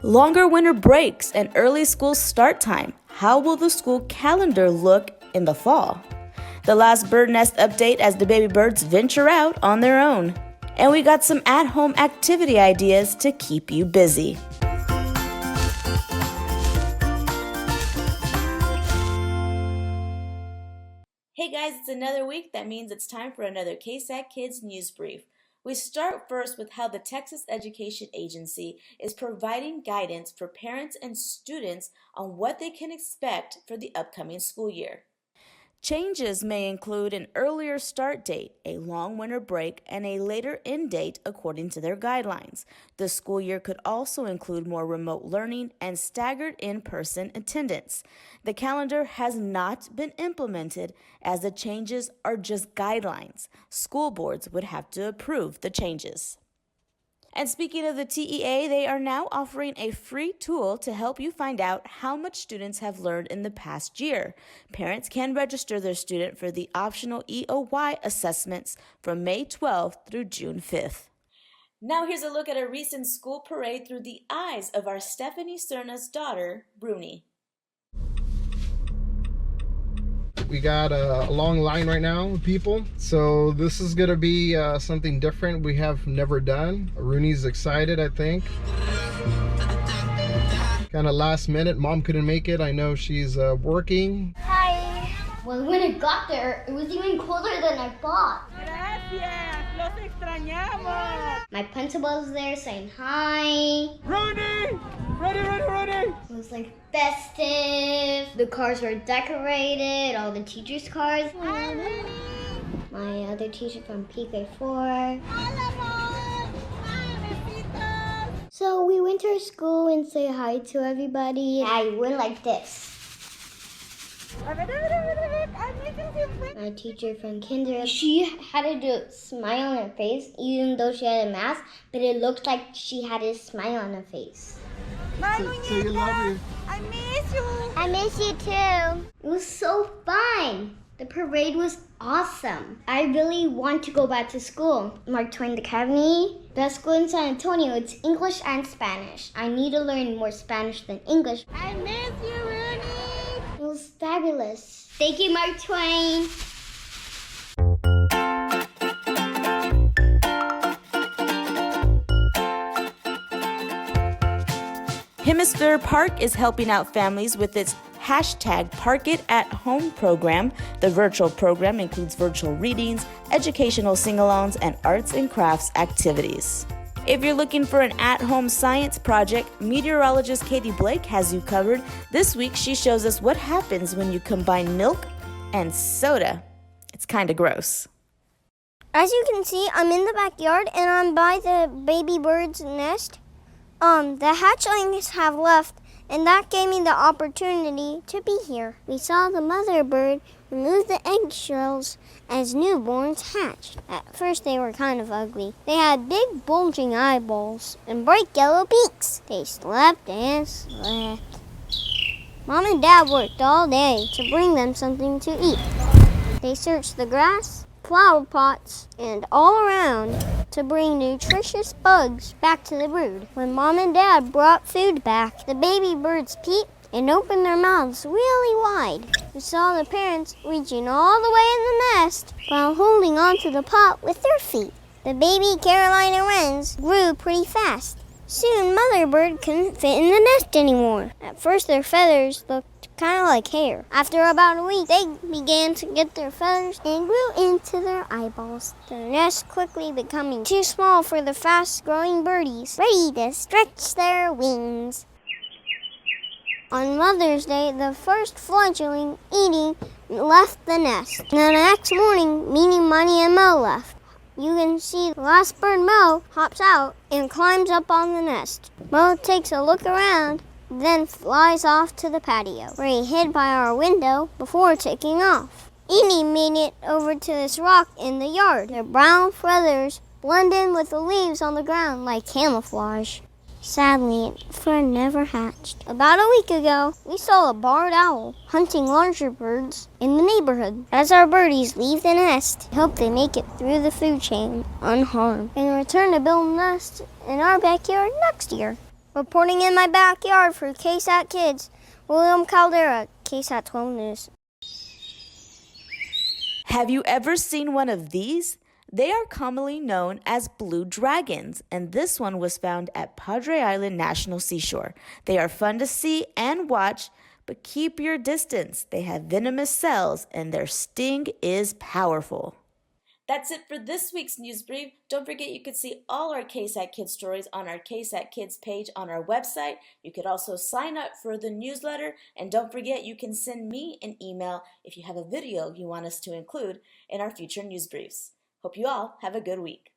Longer winter breaks and early school start time. How will the school calendar look in the fall? The last bird nest update as the baby birds venture out on their own. And we got some at-home activity ideas to keep you busy. Hey guys, it's another week. That means it's time for another KSAT Kids News Brief. We start first with how the Texas Education Agency is providing guidance for parents and students on what they can expect for the upcoming school year. Changes may include an earlier start date, a long winter break, and a later end date according to their guidelines. The school year could also include more remote learning and staggered in-person attendance. The calendar has not been implemented as the changes are just guidelines. School boards would have to approve the changes. And speaking of the TEA, they are now offering a free tool to help you find out how much students have learned in the past year. Parents can register their student for the optional EOY assessments from May 12th through June 5th. Now here's a look at a recent school parade through the eyes of our Stephanie Cerna's daughter, Bruni. We got a long line right now of people, so this is gonna be something different we have never done. Rooney's excited, I think. Kind of last minute, mom couldn't make it. I know she's working. Hi. Well, when it got there, it was even colder than I thought. Gracias, los extrañamos. My principal was there saying hi. Rooney! Ready! It was like festive. The cars were decorated, all the teachers' cars. Hi, Rooney! My other teacher from PK4. So we went to our school and say hi to everybody. I went like this. My teacher from kinder, she had to do a smile on her face even though she had a mask, but it looked like she had a smile on her face. So you love you. I miss you. I miss you too. It was so fun. The parade was awesome. I really want to go back to school. Mark Twain Academy, best school in San Antonio. It's English and Spanish. I need to learn more Spanish than English. I miss you, Rooney. It was fabulous. Thank you, Mark Twain. Hemisphere Park is helping out families with its #ParkItAtHome program. The virtual program includes virtual readings, educational sing-alongs, and arts and crafts activities. If you're looking for an at-home science project, meteorologist Katie Blake has you covered. This week, she shows us what happens when you combine milk and soda. It's kind of gross. As you can see, I'm in the backyard and I'm by the baby bird's nest. The hatchlings have left, and that gave me the opportunity to be here. We saw the mother bird remove the eggshells as newborns hatched. At first, they were kind of ugly. They had big bulging eyeballs and bright yellow beaks. They slept and slept. Mom and Dad worked all day to bring them something to eat. They searched the grass, flower pots, and all around to bring nutritious bugs back to the brood. When Mom and Dad brought food back, the baby birds peeped and opened their mouths really wide. We saw the parents reaching all the way in the nest while holding onto the pot with their feet. The baby Carolina wrens grew pretty fast. Soon Mother Bird couldn't fit in the nest anymore. At first their feathers looked kind of like hair. After about a week, they began to get their feathers and grew into their eyeballs. The nest quickly becoming too small for the fast-growing birdies, ready to stretch their wings. On Mother's Day, the first fledgling Edie left the nest. And the next morning, Meanie, Minnie, and Mo left. You can see the last bird, Mo, hops out and climbs up on the nest. Mo takes a look around, then flies off to the patio, where he hid by our window before taking off. Edie made it over to this rock in the yard. Their brown feathers blend in with the leaves on the ground like camouflage. Sadly, Fred never hatched. About a week ago, we saw a barred owl hunting larger birds in the neighborhood. As our birdies leave the nest, we hope they make it through the food chain unharmed and return to build nests in our backyard next year. Reporting in my backyard for KSAT Kids, William Caldera, KSAT 12 News. Have you ever seen one of these? They are commonly known as blue dragons, and this one was found at Padre Island National Seashore. They are fun to see and watch, but keep your distance. They have venomous cells, and their sting is powerful. That's it for this week's News Brief. Don't forget you can see all our KSAT Kids stories on our KSAT Kids page on our website. You could also sign up for the newsletter. And don't forget you can send me an email if you have a video you want us to include in our future news briefs. Hope you all have a good week.